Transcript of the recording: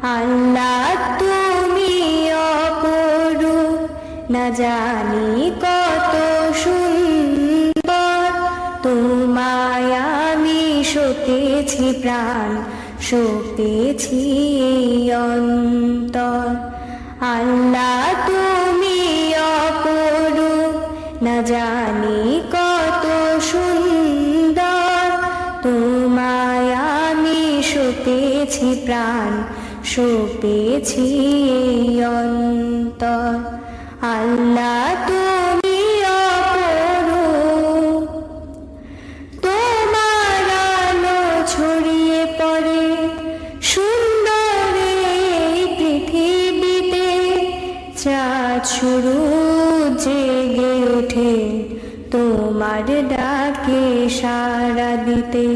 আল্লাহ তুমি অপরূপ, না জানি কত সুন্দর। তোমায় আমি সতেছি প্রাণ, সতেছি অন্তর। আল্লাহ তুমি অপরূপ, না জানি কত সুন্দর। তোমায় আমি সতেছি প্রাণ, সতেছি অন্তর। আল্লাহ তুমি অপরূপ, তোমার আলো ছড়িয়ে পড়ে সুন্দর এই পৃথিবীতে। চাঁদ শুরু জেগে ওঠে তোমার ডাকে সাড়া দিতে।